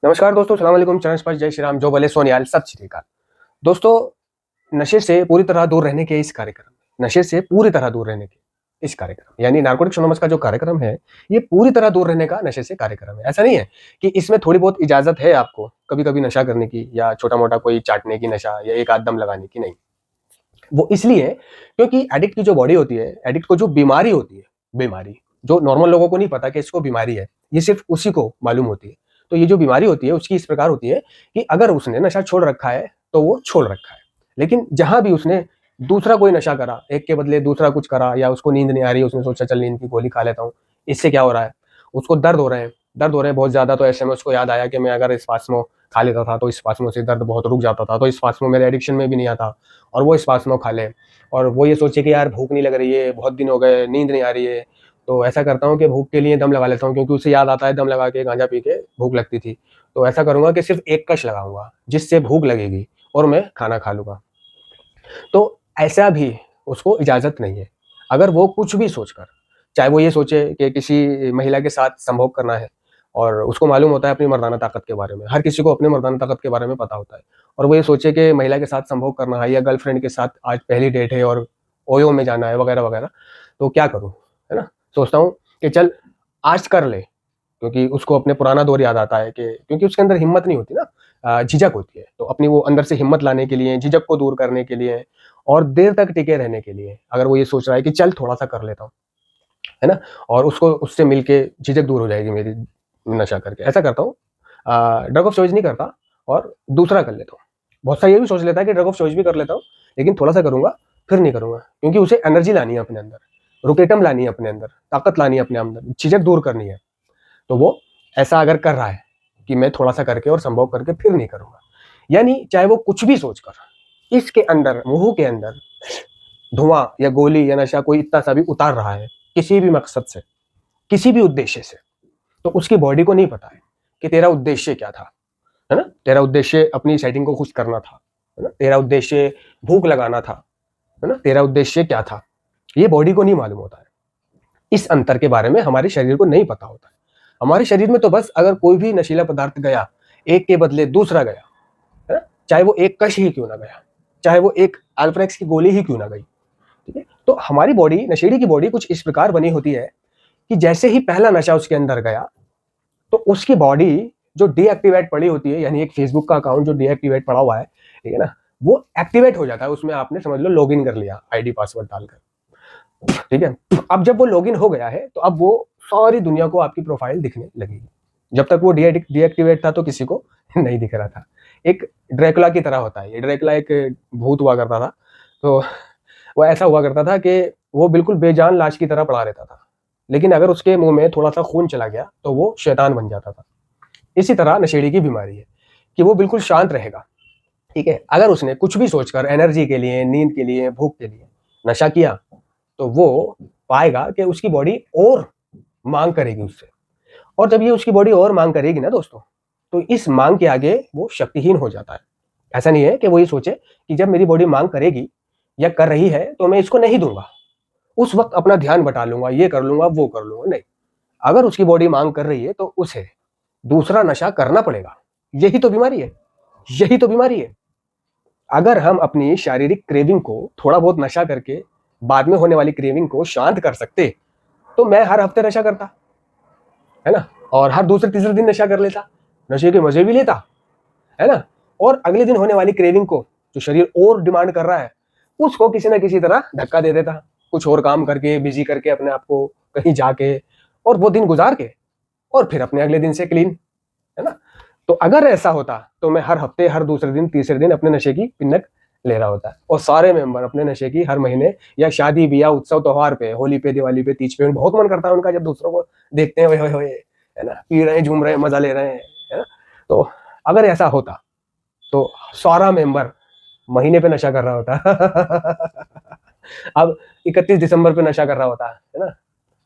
नमस्कार दोस्तों, सलाम अलैकुम, चरण स्पर्श, जय श्री राम, जो बोले सोनियाल, सत श्री अकाल। दोस्तों, नशे से पूरी तरह दूर रहने के इस कार्यक्रम में नशे से पूरी तरह दूर रहने के इस कार्यक्रम यानी नारकोटिक्स एनोनिमस का जो कार्यक्रम है, ये पूरी तरह दूर रहने का नशे से कार्यक्रम है। ऐसा नहीं है कि इसमें थोड़ी बहुत इजाज़त है आपको कभी-कभी नशा करने की या छोटा-मोटा कोई चाटने की नशा या एक आध दम लगाने की, नहीं। वो इसलिए क्योंकि एडिक्ट की जो बॉडी होती है, एडिक्ट को जो बीमारी होती है, बीमारी जो नॉर्मल लोगों को नहीं पता कि इसको बीमारी है, ये सिर्फ़ उसी को मालूम होती है। तो ये जो बीमारी होती है उसकी इस प्रकार होती है कि अगर उसने नशा छोड़ रखा है, तो वो छोड़ रखा है। लेकिन जहाँ भी उसने दूसरा कोई नशा करा, एक के बदले दूसरा कुछ करा या उसको नींद नहीं आ रही है, उसने सोचा चल नींद की गोली खा लेता हूँ, इससे क्या हो रहा है? उसको दर्द हो रहे हैं बहुत ज़्यादा, तो ऐसे में उसको याद आया कि मैं अगर स्पास्मो खा लेता था, तो स्पास्मो से दर्द बहुत रुक जाता था, तो स्पास्मो मेरे एडिक्शन में भी नहीं आता और वो स्पास्मो खा ले और वो ये सोचे कि यार भूख नहीं लग रही है, बहुत दिन हो गए, नींद नहीं आ रही है, तो ऐसा करता हूँ कि भूख के लिए दम लगा लेता हूँ क्योंकि उसे याद आता है दम लगा के गांजा पी के भूख लगती थी। तो ऐसा करूँगा कि सिर्फ़ एक कश लगाऊँगा, जिससे भूख लगेगी और मैं खाना खा लूँगा। तो ऐसा भी उसको इजाज़त नहीं है। अगर वो कुछ भी सोचकर, चाहे वो ये सोचे कि किसी महिला के साथ संभोग करना है और उसको मालूम होता है अपनी मर्दाना ताकत के बारे में, हर किसी को अपनी मर्दाना ताकत के बारे में पता होता है और वो ये सोचे कि महिला के साथ संभोग करना है या गर्लफ्रेंड के साथ आज पहली डेट है और ओयो में जाना है वगैरह-वगैरह, तो क्या करूँ? है ना? सोचता हूँ कि चल आज कर ले, क्योंकि उसको अपने पुराना दौर याद आता है कि क्योंकि उसके अंदर हिम्मत नहीं होती ना, झिझक होती है। तो अपनी वो अंदर से हिम्मत लाने के लिए, झिझक को दूर करने के लिए और देर तक टिके रहने के लिए, अगर वो ये सोच रहा है कि चल थोड़ा-सा कर लेता हूँ, है ना? और उसको उससे मिलके झिझक दूर हो जाएगी मेरी नशा करके, ऐसा करता हूँ। ड्रग ऑफ चॉइस नहीं करता और दूसरा कर लेता हूँ। बहुत सा ये भी सोच लेता है कि ड्रग ऑफ चॉइस भी कर लेता हूँ, लेकिन थोड़ा-सा करूँगा, फिर नहीं करूँगा, क्योंकि उसे एनर्जी लानी है अपने अंदर, रुकेटम लानी है अपने अंदर, ताकत लानी है अपने अंदर, झिझक दूर करनी है। तो वो ऐसा अगर कर रहा है कि मैं थोड़ा-सा करके और संभोग करके फिर नहीं करूँगा। यानी चाहे वो कुछ भी सोचकर इसके अंदर, मुँह के अंदर धुआँ या गोली या नशा कोई इतना सा भी उतार रहा है, किसी भी मकसद से, किसी भी उद्देश्य से, तो उसकी बॉडी को नहीं पता है कि तेरा उद्देश्य क्या था, है ना? तेरा उद्देश्य अपनी सेटिंग को खुश करना था, है ना? तेरा उद्देश्य भूख लगाना था, है ना? तेरा उद्देश्य क्या था? ये बॉडी को नहीं मालूम होता है। इस अंतर के बारे में हमारे शरीर को नहीं पता होता है। हमारे शरीर में तो बस अगर कोई भी नशीला पदार्थ गया, एक के बदले दूसरा गया, है ना? चाहे वो एक कश ही क्यों ना गया, चाहे वो एक अल्फ्रेक्स की गोली ही क्यों ना गई, ठीक है? तो हमारी बॉडी, नशेड़ी की बॉडी कुछ इस प्रकार बनी होती है कि जैसे ही पहला नशा उसके अंदर गया, तो उसकी बॉडी जो डीएक्टिवेट पड़ी होती है, यानी एक फेसबुक का अकाउंट जो डीएक्टिवेट पड़ा हुआ है, ठीक है ना? वो एक्टिवेट हो जाता है, उसमें आपने समझ लो लॉगिन कर लिया आईडी पासवर्ड डालकर। ठीक है? अब जब वो लॉगिन हो गया है, तो अब वो सारी दुनिया को आपकी प्रोफाइल दिखने लगेगी। जब तक वो डीएक्टिवेट था तो किसी को नहीं दिख रहा था। एक ड्रैकुला की तरह होता है ये। ड्रैकुला एक भूत हुआ करता था, तो वो ऐसा हुआ करता था कि वो बिल्कुल बेजान लाश की तरह पड़ा रहता था। लेकिन अगर उसके मुँह में थोड़ा-सा खून चला गया, तो वो शैतान बन जाता था। इसी तरह नशेड़ी की बीमारी है कि वो बिल्कुल शांत रहेगा, ठीक है? अगर उसने कुछ भी सोचकर एनर्जी के लिए, नींद के लिए, भूख के लिए नशा किया, तो वो पाएगा कि उसकी बॉडी और माँग करेगी उससे, और जब ये उसकी बॉडी और माँग करेगी ना दोस्तों, तो इस माँग के आगे वो शक्तिहीन हो जाता है। ऐसा नहीं है कि वो ये सोचे कि जब मेरी बॉडी माँग करेगी या कर रही है तो मैं इसको नहीं दूँगा। उस वक़्त अपना ध्यान बटा लूँगा, ये कर लूँगा, वो कर लूँगा, नहीं। अगर उसकी बॉडी माँग कर रही है तो उसे दूसरा नशा करना पड़ेगा। यही तो बीमारी है, यही तो बीमारी है। अगर हम अपनी शारीरिक क्रेविंग को थोड़ा बहुत नशा करके बाद में होने वाली क्रेविंग को शांत कर सकते, तो मैं हर हफ्ते नशा करता, है ना? और हर दूसरे तीसरे दिन नशा कर लेता, नशे के मजे भी लेता, है ना? और अगले दिन होने वाली क्रेविंग को, जो शरीर और डिमांड कर रहा है, उसको किसी ना किसी तरह धक्का दे देता, कुछ और काम करके, बिजी करके अपने आप को कहीं जाके, और वो दिन गुजार के और फिर अपने अगले दिन से क्लीन, है ना? तो अगर ऐसा होता तो मैं हर हफ्ते, हर दूसरे दिन, तीसरे दिन अपने नशे की पिन्नक ले रहा होता, और सारे मेंबर अपने नशे की हर महीने या शादी ब्याह उत्सव त्योहार पे, होली पे, दिवाली पे, तीज पे, बहुत मन करता है उनका जब दूसरों को देखते हैं, ओए होए होए, है ना? पी रहे हैं, झूम रहे हैं, मजा ले रहे हैं, है ना? तो अगर ऐसा होता तो सारा मेंबर महीने पे नशा कर रहा होता। अब 31 दिसंबर पे नशा कर रहा होता है ना?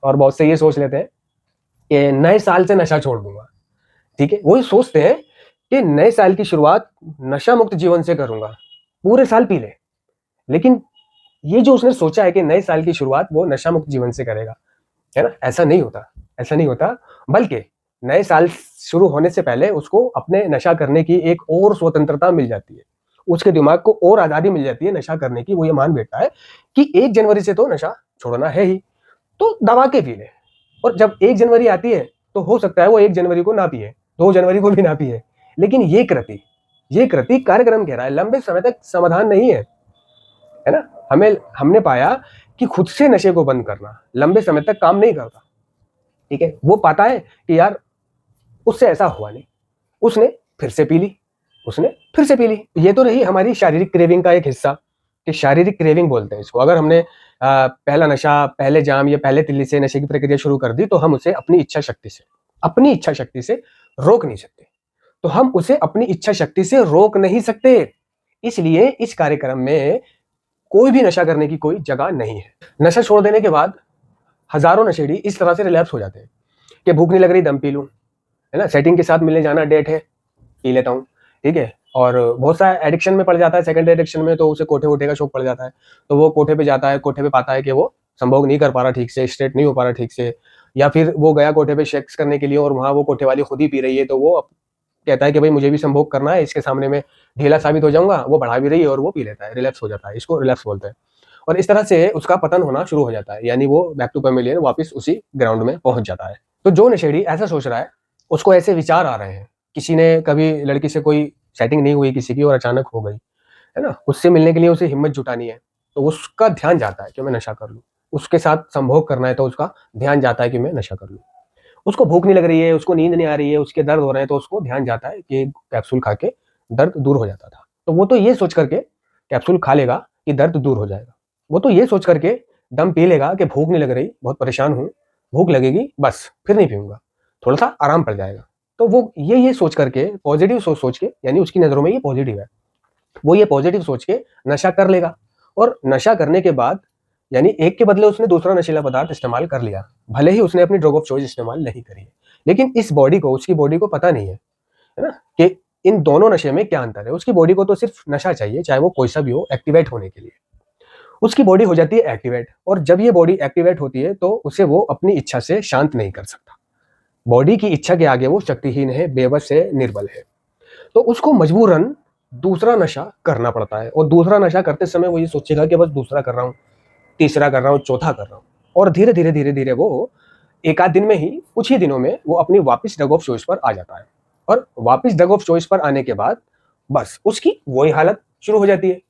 और बहुत से ये सोच लेते हैं कि नए साल से नशा छोड़ दूंगा, ठीक है? वही सोचते हैं कि नए साल की शुरुआत नशा मुक्त जीवन से करूंगा, पूरे साल पी ले। लेकिन ये जो उसने सोचा है कि नए साल की शुरुआत वो नशा मुक्त जीवन से करेगा, है ना? ऐसा नहीं होता, ऐसा नहीं होता। बल्कि नए साल शुरू होने से पहले उसको अपने नशा करने की एक और स्वतंत्रता मिल जाती है, उसके दिमाग को और आज़ादी मिल जाती है नशा करने की। वो ये मान बैठता है कि 1 जनवरी से तो नशा छोड़ना है ही, तो दबा के पी ले। और जब 1 जनवरी आती है तो हो सकता है वो 1 जनवरी को ना पिए, 2 जनवरी को भी ना पिए, लेकिन ये कृति कार्यक्रम कह रहा है लंबे समय तक समाधान नहीं है ना। हमने पाया कि खुद से नशे को बंद करना लंबे समय तक काम नहीं करता। ठीक है, वो पाता है कि यार उससे ऐसा हुआ नहीं, उसने फिर से पी ली, उसने फिर से पी ली। ये तो रही हमारी शारीरिक क्रेविंग का एक हिस्सा, कि शारीरिक क्रेविंग बोलते हैं इसको। अगर हमने पहला नशा, पहले जाम या पहले तिल्ली से नशे की प्रक्रिया शुरू कर दी तो हम उसे अपनी इच्छा शक्ति से रोक नहीं सकते। तो हम उसे अपनी इच्छा शक्ति से रोक नहीं सकते, इसलिए इस कार्यक्रम में कोई भी नशा करने की कोई जगह नहीं है। नशा छोड़ देने के बाद हजारों नशेड़ी इस तरह से रिलैप्स हो जाते हैं कि भूख नहीं लग रही, दम पी लूं, है ना, सेटिंग के साथ मिलने जाना, डेट है, पी लेता हूँ, ठीक है। और बहुत सा एडिक्शन में पड़ जाता है, सेकंड एडिक्शन में, तो उसे कोठे वोठे का शौक पड़ जाता है, तो वो कोठे पे जाता है, कोठे पे पाता है कि वो संभोग नहीं कर पा रहा ठीक से, स्ट्रेट नहीं हो पा रहा ठीक से, या फिर वो गया कोठे पे सेक्स करने के लिए और वहाँ वो कोठे वाली खुद ही पी रही है, तो वो कहता है कि भाई मुझे भी संभोग करना है, इसके सामने में ढीला साबित हो जाऊंगा, वो बढ़ा भी रही है और वो पी लेता है, रिलैप्स हो जाता है, इसको रिलैप्स बोलते हैं। और इस तरह से उसका पतन होना शुरू हो जाता है, यानी वो बैक टू पैमिलियन वापस उसी ग्राउंड में पहुंच जाता है। तो जो नशेड़ी ऐसा सोच रहा है, उसको ऐसे विचार आ रहे हैं, किसी ने कभी लड़की से कोई सेटिंग नहीं हुई किसी की और अचानक हो गई, है ना, उससे मिलने के लिए उसे हिम्मत जुटानी है, तो उसका ध्यान जाता है कि मैं नशा कर लूं, उसके साथ संभोग करना है तो उसका ध्यान जाता है कि मैं नशा कर लूं। उसको भूख नहीं लग रही है, उसको नींद नहीं आ रही है, उसके दर्द हो रहे हैं, तो उसको ध्यान जाता है कि कैप्सूल खा के दर्द दूर हो जाता था, तो वो तो ये सोच करके कैप्सूल खा लेगा कि दर्द दूर हो जाएगा। वो तो ये सोच करके दम पी लेगा कि भूख नहीं लग रही, बहुत परेशान हूँ, भूख लगेगी बस, फिर नहीं पीऊंगा, थोड़ा सा आराम पड़ जाएगा। तो वो ये सोच करके, पॉजिटिव सोच के, यानी उसकी नज़रों में ये पॉजिटिव है, वो ये पॉजिटिव सोच के नशा कर लेगा। और नशा करने के बाद, यानी एक के बदले उसने दूसरा नशीला पदार्थ इस्तेमाल कर लिया, भले ही उसने अपनी ड्रग ऑफ चॉइस इस्तेमाल नहीं करी है, लेकिन इस बॉडी को, उसकी बॉडी को पता नहीं है ना, कि इन दोनों नशे में क्या अंतर है। उसकी बॉडी को तो सिर्फ नशा चाहिए, चाहे वो कोई सा भी हो, एक्टिवेट होने के लिए। उसकी बॉडी हो जाती है एक्टिवेट, और जब ये बॉडी एक्टिवेट होती है तो उसे वो अपनी इच्छा से शांत नहीं कर सकता। बॉडी की इच्छा के आगे वो शक्तिहीन है, बेबस है, निर्बल है। तो उसको मजबूरन दूसरा नशा करना पड़ता है, और दूसरा नशा करते समय वो ये सोचेगा कि बस दूसरा कर रहा हूँ, तीसरा कर रहा हूँ, चौथा कर रहा हूँ, और धीरे धीरे धीरे धीरे वो एक आध दिन में ही, कुछ ही दिनों में वो अपनी वापस ड्रग ऑफ चॉइस पर आ जाता है। और वापस ड्रग ऑफ चॉइस पर आने के बाद बस उसकी वही हालत शुरू हो जाती है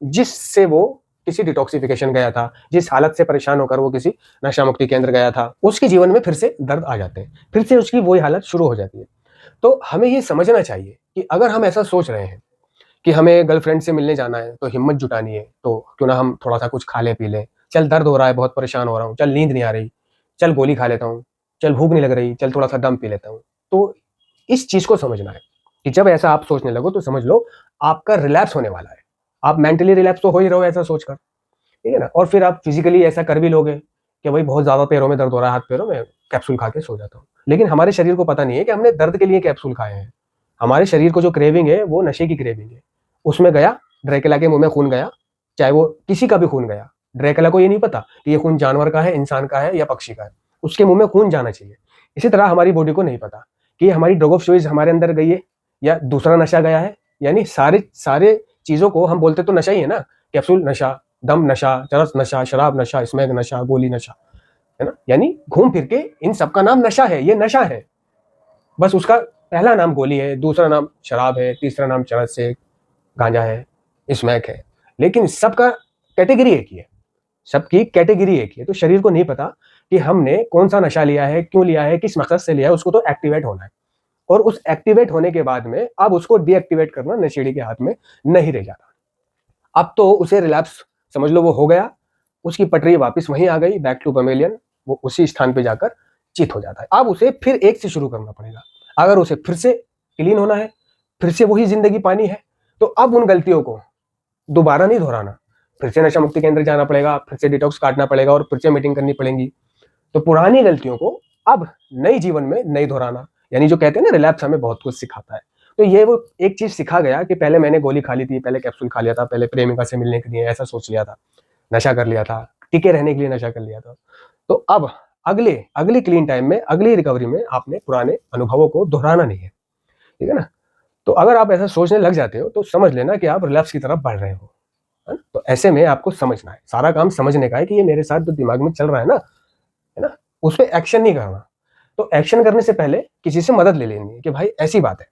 जिससे वो किसी डिटॉक्सिफिकेशन गया था, जिस हालत से परेशान होकर वो किसी नशा मुक्ति केंद्र गया था, उसके जीवन में फिर से दर्द आ जाते हैं, फिर से उसकी वही हालत शुरू हो जाती है। तो हमें ये समझना चाहिए कि अगर हम ऐसा सोच रहे हैं कि हमें गर्लफ्रेंड से मिलने जाना है, तो हिम्मत जुटानी है, तो क्यों ना हम थोड़ा सा कुछ खा ले पी ले, चल दर्द हो रहा है, बहुत परेशान हो रहा हूँ, चल नींद नहीं आ रही, चल गोली खा लेता हूँ, चल भूख नहीं लग रही, चल थोड़ा सा दम पी लेता हूँ। तो इस चीज को समझना है कि जब ऐसा आप सोचने लगो तो समझ लो आपका रिलैप्स होने वाला है। आप मेंटली रिलैप्स तो हो ही रहो ऐसा सोचकर, ठीक है ना, और फिर आप फिजिकली ऐसा कर भी लोगे कि भाई बहुत ज्यादा पैरों में दर्द हो रहा है, हाथ पैरों में, कैप्सूल खा के सो जाता हूँ। लेकिन हमारे शरीर को पता नहीं है कि हमने दर्द के लिए कैप्सूल खाए हैं। हमारे शरीर को जो क्रेविंग है वो नशे की क्रेविंग है। उसमें गया, ड्रैकुला के मुंह में खून गया, चाहे वो किसी का भी खून गया, ड्रैकुला को ये नहीं पता कि ये खून जानवर का है, इंसान का है या पक्षी का है, उसके मुंह में खून जाना चाहिए। इसी तरह हमारी बॉडी को नहीं पता कि हमारी ड्रग ऑफ चॉइस हमारे अंदर गई है या दूसरा नशा गया है। यानी सारे चीजों को हम बोलते तो नशा ही है ना, कैप्सूल नशा, दम नशा, चरस नशा, शराब नशा, स्मैक नशा, गोली नशा, है ना, यानी घूम फिर के इन सबका नाम नशा है, ये नशा है। बस उसका पहला नाम गोली है, दूसरा नाम शराब है, तीसरा नाम चरस है, गांजा है, स्मैक है, लेकिन सबका कैटेगरी एक ही है, सबकी कैटेगरी एक ही है। तो शरीर को नहीं पता कि हमने कौन सा नशा लिया है, क्यों लिया है, किस मकसद से लिया है, उसको तो एक्टिवेट होना है। और उस एक्टिवेट होने के बाद में अब उसको डीएक्टिवेट करना नशेड़ी के हाथ में नहीं रह जाता। अब तो उसे रिलैप्स समझ लो वो हो गया, उसकी पटरी वापस वहीं आ गई, बैक टू पैमिलियन, वो उसी स्थान पे जाकर चित हो जाता है। अब उसे फिर एक से शुरू करना पड़ेगा। अगर उसे फिर से क्लीन होना है, फिर से वही जिंदगी पानी है, तो अब उन गलतियों को दोबारा नहीं दोहराना, फिर से नशा मुक्ति केंद्र जाना पड़ेगा, फिर से डिटॉक्स काटना पड़ेगा और फिर से मीटिंग करनी पड़ेगी। तो पुरानी गलतियों को अब नई जीवन में नहीं दोहराना, यानी जो कहते हैं ना रिलैप्स हमें बहुत कुछ सिखाता है। तो ये वो एक चीज सिखा गया कि पहले मैंने गोली खा ली थी, पहले कैप्सूल खा लिया था, पहले प्रेमिका से मिलने के लिए ऐसा सोच लिया था, नशा कर लिया था, टिके रहने के लिए नशा कर लिया था। तो अब अगले अगले क्लीन टाइम में, अगली रिकवरी में आपने पुराने अनुभवों को दोहराना नहीं है, ठीक है ना। तो अगर आप ऐसा सोचने लग जाते हो तो समझ लेना कि आप रिलैप्स की तरफ बढ़ रहे हो, है ना? तो ऐसे में आपको समझना है, सारा काम समझने का है कि ये मेरे साथ जो दिमाग में चल रहा है ना, उस पर एक्शन नहीं करना। तो एक्शन करने से पहले किसी से मदद ले लेनी है कि भाई ऐसी बात है।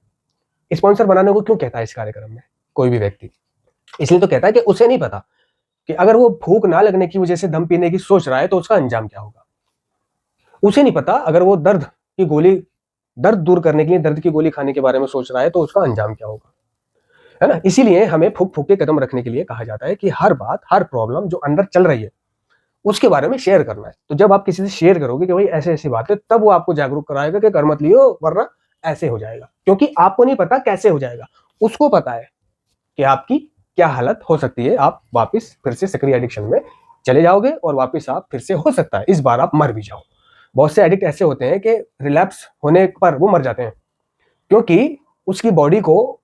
स्पॉन्सर बनाने को क्यों कहता है इस कार्यक्रम में कोई भी व्यक्ति? इसलिए तो कहता है कि उसे नहीं पता कि अगर वो भूख ना लगने की वजह से दम पीने की सोच रहा है तो उसका अंजाम क्या होगा। उसे नहीं पता अगर वो दर्द दूर करने के लिए दर्द की गोली खाने के बारे में सोच रहा है तो उसका अंजाम क्या होगा, है ना। इसीलिए हमें फूक फूक के कदम रखने के लिए कहा जाता है कि हर बात, हर प्रॉब्लम जो अंदर चल रही है उसके बारे में शेयर करना है। तो जब आप किसी से शेयर करोगे कि भाई ऐसे ऐसी बात है, तब वो आपको जागरूक कराएगा कि कर मत लियो वरना ऐसे हो जाएगा। क्योंकि आपको नहीं पता कैसे हो जाएगा, उसको पता है कि आपकी क्या हालत हो सकती है। आप वापस फिर से सक्रिय एडिक्शन में चले जाओगे और वापस आप फिर से, हो सकता है इस बार आप मर भी जाओ। बहुत से एडिक्ट ऐसे होते हैं कि रिलैप्स होने पर वो मर जाते हैं, क्योंकि उसकी बॉडी को,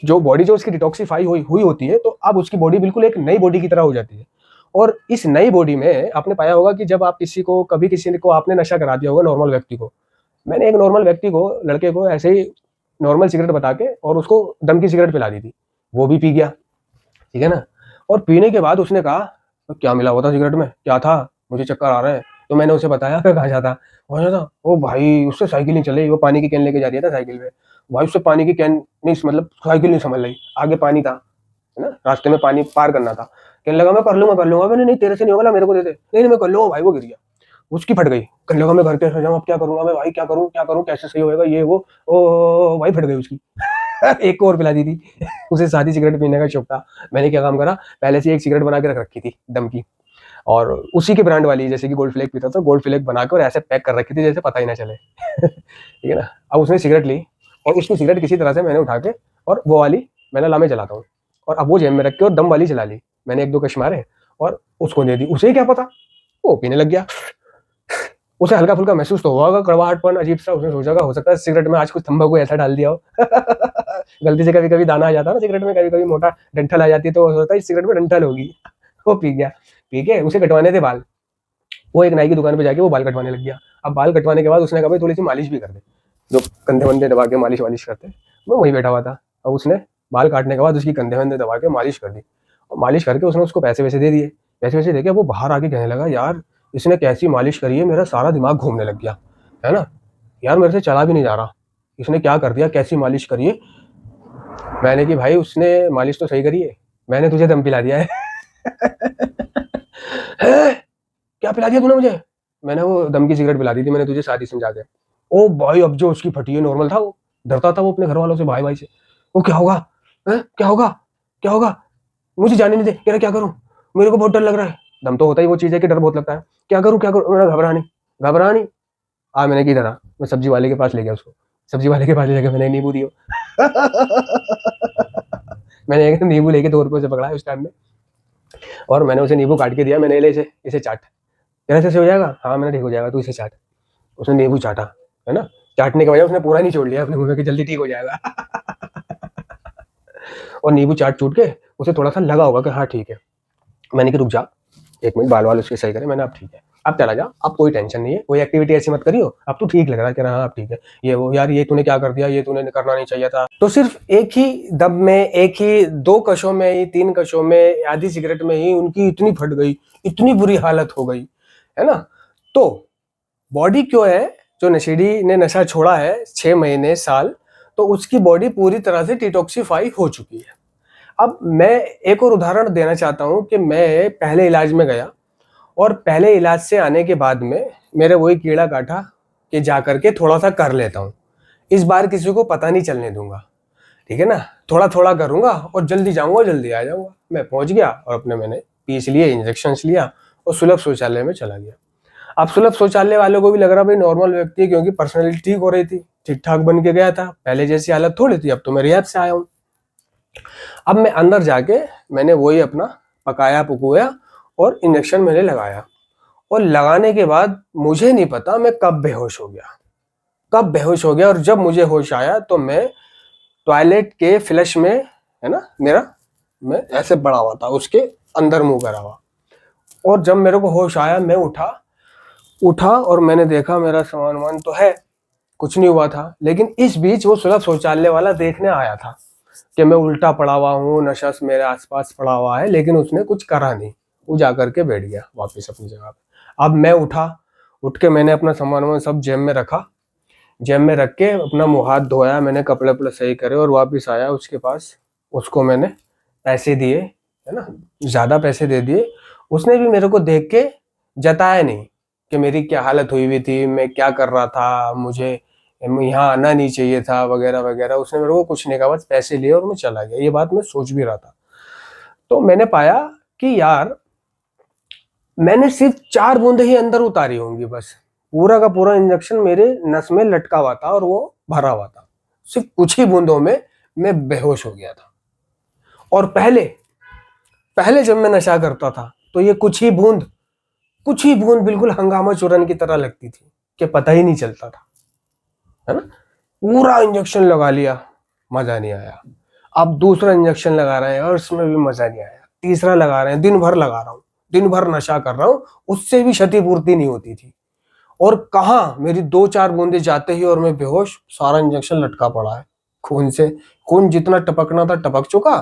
जो बॉडी जो उसकी डिटॉक्सिफाई हुई होती है, तो अब उसकी बॉडी बिल्कुल एक नई बॉडी की तरह हो जाती है। और इस नई बॉडी में आपने पाया होगा कि जब आप कभी किसी को आपने नशा करा दिया होगा, नॉर्मल व्यक्ति को। मैंने एक नॉर्मल व्यक्ति को, लड़के को, ऐसे ही नॉर्मल सिगरेट बता के और उसको दम की सिगरेट पिला दी थी। वो भी पी गया, ठीक है ना। और पीने के बाद उसने कहा तो क्या मिला हुआ था सिगरेट में, क्या था, मुझे चक्कर आ रहा है। तो मैंने उसे बताया कि कहाँ जाता, वहाँ जाता। ओ भाई, उससे साइकिल नहीं चले, वो पानी की कैन लेके जा रही था साइकिल पे। भाई उससे पानी की कैन नहीं, मतलब साइकिल नहीं समझ रही, आगे पानी था, है ना, रास्ते में पानी पार करना था। कहने लगा मैं कर लूंगा। मैंने, नहीं तेरे से नहीं होगा, मेरे को दे दे। नहीं मैं कर लूंगा भाई। वो गिर गया, उसकी फट गई। कहने लगा मैं घर कैसे जाऊँ, अब क्या करूंगा मैं भाई, क्या करूँ, कैसे सही होएगा ये वो। ओ भाई फट गई उसकी। एक और पिला दी थी। उसे सादी सिगरेट पीने का शौक था। मैंने क्या काम करा, पहले से एक सिगरेट बना के रख रखी थी दम की, और उसी के ब्रांड वाली, जैसे कि गोल्ड फ्लेक पीता था, गोल्ड फ्लेक बना के और ऐसे पैक कर रखी थी जैसे पता ही ना चले। ठीक है ना। अब उसने सिगरेट ली और उसकी सिगरेट किसी तरह से मैंने उठा के, और वो वाली मैंने लामे चलाता हूँ, और अब वो जेब में रख के और दम वाली चला ली। मैंने एक दो कश मारे और उसको दे दी। उसे क्या पता, वो पीने लग गया। उसे हल्का फुल्का महसूस तो हुआ, कड़वाहटपन अजीब सा। उसने सोचा हो सकता है सिगरेट में आज कुछ तंबाकू ऐसा डाल दिया हो। गलती से कभी कभी दाना आ जाता है ना सिगरेट में, कभी कभी मोटा डंठल आ जाती है, तो सोचता है इस सिगरेट में डंठल होगी। वो पी गया। पी के उसे कटवाने थे बाल, वो एक नाई की दुकान पे जाके वो बाल कटवाने लग गया। अब बाल कटवाने के बाद उसने कहा भाई थोड़ी सी मालिश भी कर दे, जो कंधे वंधे दबा के मालिश वालिश करते। मैं वहीं बैठा हुआ था। अब उसने बाल काटने के बाद उसकी कंधे वंधे दबा के मालिश कर दी, और मालिश करके उसने उसको पैसे वैसे दे दिए। पैसे वैसे देके वो बाहर आके कहने लगा, यार इसने कैसी मालिश करी है, मेरा सारा दिमाग घूमने लग गया, है ना। यार मेरे से चला भी नहीं जा रहा, इसने क्या कर दिया, कैसी मालिश करी है। मैंने कि भाई उसने मालिश तो सही करी है, मैंने तुझे दम पिला दिया है। क्या पिला दिया तूने मुझे? मैंने वो दम की सिगरेट पिला दी थी मैंने तुझे, शादी समझा के। ओ भाई, अब जो उसकी फटी है, नॉर्मल था वो, डरता था वो अपने घर वालों से, भाई भाई से। वो क्या होगा, क्या होगा, क्या होगा, मुझे जाने नहीं दे। कह रहा क्या करूं, मेरे को बहुत डर लग रहा है। दम तो होता ही वो चीज है कि डर बहुत लगता है। क्या करूं क्या करूं, मैंने घबरा नहीं। मैंने की तरह मैं सब्जी वाले के पास ले गया उसको। सब्जी वाले के पास ले जाकर मैंने नींबू दियो। मैंने एक नींबू लेके 2 रुपये से पकड़ा है उस टाइम में, और मैंने उसे नींबू काट के दिया। मैंने ले इसे चाट, कैसे से हो जाएगा, हाँ मैंने ठीक हो जाएगा, तू इसे चाट। उसने नींबू चाटा, है ना। चाटने के बजाय उसने पूरा नहीं छोड़ लिया अपने मुंह में कि जल्दी ठीक हो जाएगा। और नींबू चाट चूट के उसे थोड़ा सा लगा होगा कि हाँ ठीक है। मैंने कि रुक जा 1 मिनट, बाल वाल उसके सही करे। मैंने अब ठीक है, अब चला जा, अब कोई टेंशन नहीं है, कोई एक्टिविटी ऐसी मत करियो, अब तू ठीक लग रहा है। कह रहा हाँ अब ठीक है। ये वो, यार ये तूने क्या कर दिया, ये तूने करना नहीं चाहिए था। तो सिर्फ एक ही दम में, एक ही 2 कशों में ही, 3 कशों में, आधी सिगरेट में ही उनकी इतनी फट गई, इतनी बुरी हालत हो गई, है ना। तो बॉडी क्यों है, जो नशेड़ी ने नशा छोड़ा है 6 महीने, साल, तो उसकी बॉडी पूरी तरह से डिटॉक्सिफाई हो चुकी है। अब मैं एक और उदाहरण देना चाहता हूं कि मैं पहले इलाज में गया, और पहले इलाज से आने के बाद में मेरे वही कीड़ा काटा कि जा करके थोड़ा सा कर लेता हूं, इस बार किसी को पता नहीं चलने दूंगा, ठीक है ना। थोड़ा थोड़ा करूंगा और जल्दी जाऊंगा, जल्दी आ जाऊंगा। मैं पहुंच गया और अपने मैंने पीस लिए, इंजेक्शन लिया और सुलभ शौचालय में चला गया। अब सुलभ शौचालय वालों को भी लग रहा भाई नॉर्मल व्यक्ति है, क्योंकि पर्सनैलिटी ठीक हो रही थी, ठीक ठाक बन के गया था, पहले जैसी हालत थोड़ी थी। अब तो मैं रिहैब से आया हूँ। अब मैं अंदर जाके मैंने वही अपना पकाया पकुया और इंजेक्शन मैंने लगाया, और लगाने के बाद मुझे नहीं पता मैं कब बेहोश हो गया। और जब मुझे होश आया तो मैं टॉयलेट के फ्लश में, है ना, मैं ऐसे पड़ा हुआ था, उसके अंदर मुंह करा हुआ। और जब मेरे को होश आया, मैं उठा, उठा और मैंने देखा मेरा सामान वामान तो है, कुछ नहीं हुआ था। लेकिन इस बीच वो सुलभ शौचालय वाला देखने आया था कि मैं उल्टा पड़ा हुआ हूँ, नशा मेरे आसपास पड़ा हुआ है, लेकिन उसने कुछ करा नहीं। वो जा करके बैठ गया वापस अपनी जगह पे। अब मैं उठा, उठ के मैंने अपना सामान वामान सब जेब में रखा, जेब में रख के अपना मुंह हाथ धोया, मैंने कपड़े वपड़े सही करे और वापस आया उसके पास। उसको मैंने पैसे दिए, है ना, ज़्यादा पैसे दे दिए। उसने भी मेरे को देख के जताया नहीं कि मेरी क्या हालत हुई हुई थी, मैं क्या कर रहा था, मुझे यहाँ आना नहीं चाहिए था वगैरह वगैरह। उसने मेरे को कुछ नहीं कहा, बस पैसे लिए और मैं चला गया। ये बात मैं सोच भी रहा था। तो मैंने पाया कि यार मैंने सिर्फ 4 बूंदे ही अंदर उतारी होंगी बस, पूरा का पूरा इंजेक्शन मेरे नस में लटका हुआ था और वो भरा हुआ था। सिर्फ कुछ ही बूंदों में मैं बेहोश हो गया था। और पहले पहले जब मैं नशा करता था तो ये कुछ ही बूंद बिल्कुल हंगामा चूरन की तरह लगती थी कि पता ही नहीं चलता था, है ना। पूरा इंजेक्शन लगा लिया, मजा नहीं आया। अब दूसरा इंजेक्शन लगा रहे हैं और उसमें भी मजा नहीं आया। तीसरा लगा रहे हैं, दिन भर लगा रहा हूँ, दिन भर नशा कर रहा हूँ, उससे भी क्षतिपूर्ति नहीं होती थी। और कहाँ मेरी 2-4 बूंदे जाते ही और मैं बेहोश, सारा इंजेक्शन लटका पड़ा है खून से। खून जितना टपकना था टपक चुका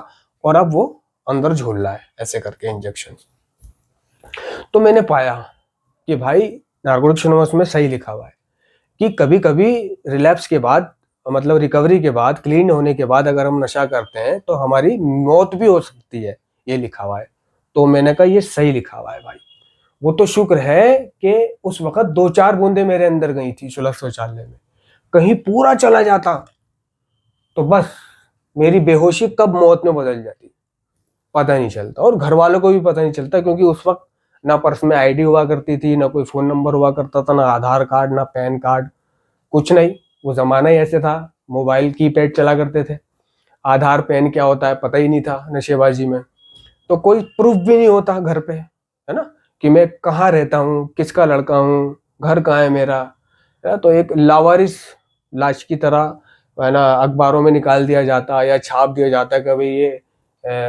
और अब वो अंदर झूल रहा है ऐसे करके इंजेक्शन। तो मैंने पाया कि भाई नार्कोटिक्स एनोनिमस में सही लिखा हुआ है कि कभी कभी रिलैप्स के बाद, मतलब रिकवरी के बाद, क्लीन होने के बाद अगर हम नशा करते हैं तो हमारी मौत भी हो सकती है, ये लिखा हुआ है। तो मैंने कहा ये सही लिखा हुआ है भाई। वो तो शुक्र है कि उस वक्त 2-4 बूंदे मेरे अंदर गई थी सुलभ शौचालय में। कहीं पूरा चला जाता तो बस मेरी बेहोशी कब मौत में बदल जाती पता नहीं चलता, और घर वालों को भी पता नहीं चलता, क्योंकि उस वक्त ना पर्स में आईडी हुआ करती थी, ना कोई फोन नंबर हुआ करता था, ना आधार कार्ड, ना पैन कार्ड, कुछ नहीं। वो जमाना ही ऐसे था, मोबाइल कीपैड चला करते थे। आधार पैन क्या होता है पता ही नहीं था नशेबाजी में। तो कोई प्रूफ भी नहीं होता घर पे, है ना, कि मैं कहाँ रहता हूँ, किसका लड़का हूँ, घर कहाँ है मेरा, है ना। तो एक लावारिस लाश की तरह, है ना, अखबारों में निकाल दिया जाता है या छाप दिया जाता है कि भाई ये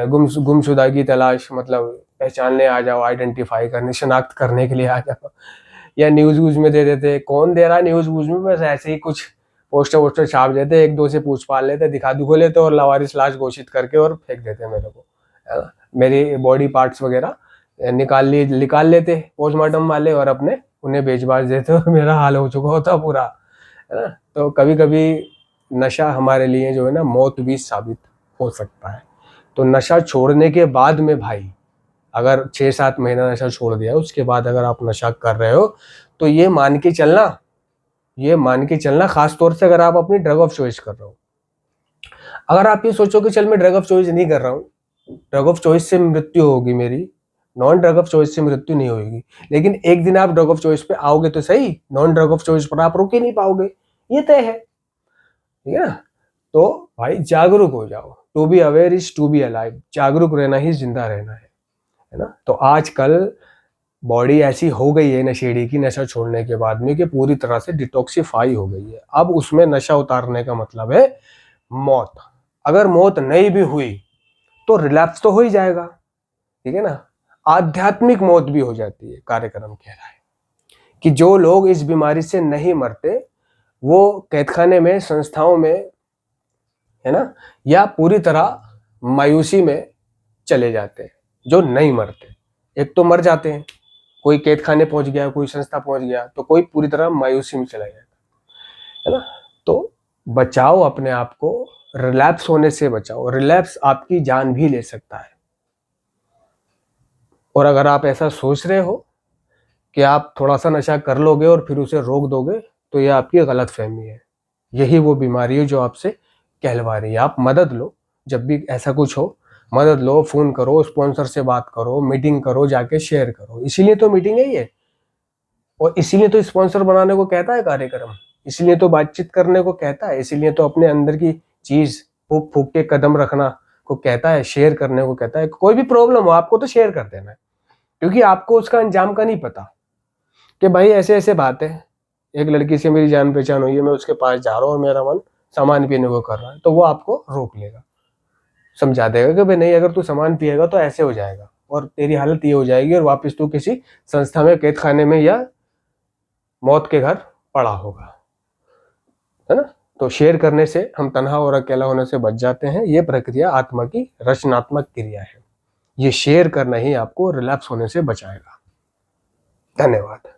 गुमशुदा की तलाश, मतलब पहचानने आ जाओ, आइडेंटिफाई करने, शनाख्त करने के लिए आ जाओ। या न्यूज व्यूज में दे देते, कौन दे रहा है न्यूज व्यूज में, बस ऐसे ही कुछ पोस्टर वोस्टर छाप देते, एक दो से पूछ पाल लेते, दिखा दुखो लेते और लावारिस लाश घोषित करके और फेंक देते मेरे को, है ना। मेरी बॉडी पार्ट्स वगैरह निकाल लेते पोस्टमार्टम वाले और अपने उन्हें बेच बाच देते और मेरा हाल हो चुका होता पूरा, है ना। तो कभी कभी नशा हमारे लिए जो है ना मौत भी साबित हो सकता है। तो नशा छोड़ने के बाद में भाई, अगर 6-7 महीना नशा छोड़ दिया, उसके बाद अगर आप नशा कर रहे हो तो ये मान के चलना, खास तौर से अगर आप अपनी ड्रग ऑफ चॉइस कर रहे हो। अगर आप ये सोचो कि चल मैं ड्रग ऑफ चॉइस नहीं कर रहा हूँ, ड्रग ऑफ चॉइस से मृत्यु होगी मेरी, नॉन ड्रग ऑफ चॉइस से मृत्यु नहीं होगी। लेकिन एक दिन आप ड्रग ऑफ चॉइस पे आओगे तो सही, नॉन ड्रग ऑफ चॉइस पर आप रुक ही नहीं पाओगे, ये तय है, ठीक है ना। तो भाई जागरूक हो जाओ, to be aware is to be alive, जागरूक रहना ही जिंदा रहना है ना। तो आजकल बॉडी ऐसी हो गई है नशेड़ी की नशा छोड़ने के बाद में कि पूरी तरह से डिटॉक्सिफाई हो गई है। अब उसमें नशा उतारने का मतलब है मौत। अगर मौत नहीं भी हुई तो रिलैप्स तो हो ही जाएगा, ठीक है ना। आध्यात्मिक मौत भी हो जाती है, कार्यक्रम कह रहा है कि जो लोग इस बीमारी से नहीं मरते वो कैदखाने में, संस्थाओं में, है ना, या पूरी तरह मायूसी में चले जाते हैं। जो नहीं मरते, एक तो मर जाते हैं, कोई कैद खाने पहुंच गया, कोई संस्था पहुंच गया, तो कोई पूरी तरह मायूसी में चला जाता है ना। तो बचाओ अपने आप को, रिलैप्स होने से बचाओ। रिलैप्स आपकी जान भी ले सकता है। और अगर आप ऐसा सोच रहे हो कि आप थोड़ा सा नशा कर लोगे और फिर उसे रोक दोगे, तो यह आपकी गलत फहमी है। यही वो बीमारी है जो आपसे कहलवा रही है। आप मदद लो, जब भी ऐसा कुछ हो मदद लो, फोन करो, स्पॉन्सर से बात करो, मीटिंग करो, जाके शेयर करो। इसीलिए तो मीटिंग है ये, और इसीलिए तो स्पॉन्सर बनाने को कहता है कार्यक्रम, इसीलिए तो बातचीत करने को कहता है, इसीलिए तो अपने अंदर की चीज फूक फूक के कदम रखना को कहता है, शेयर करने को कहता है। कोई भी प्रॉब्लम हो आपको तो शेयर कर देना है, क्योंकि आपको उसका अंजाम का नहीं पता कि भाई ऐसे ऐसे बात है, एक लड़की से मेरी जान पहचान हुई है, मैं उसके पास जा रहा हूँ और मेरा मन सामान पीने को कर रहा है, तो वो आपको रोक लेगा, समझा देगा कि भाई नहीं, अगर तू सामान पिएगा तो ऐसे हो जाएगा और तेरी हालत ये हो जाएगी, और वापस तू किसी संस्था में, कैद खाने में या मौत के घर पड़ा होगा, है ना। तो शेयर करने से हम तन्हा और अकेला होने से बच जाते हैं। ये प्रक्रिया आत्मा की रचनात्मक क्रिया है। ये शेयर करना ही आपको रिलैप्स होने से बचाएगा। धन्यवाद।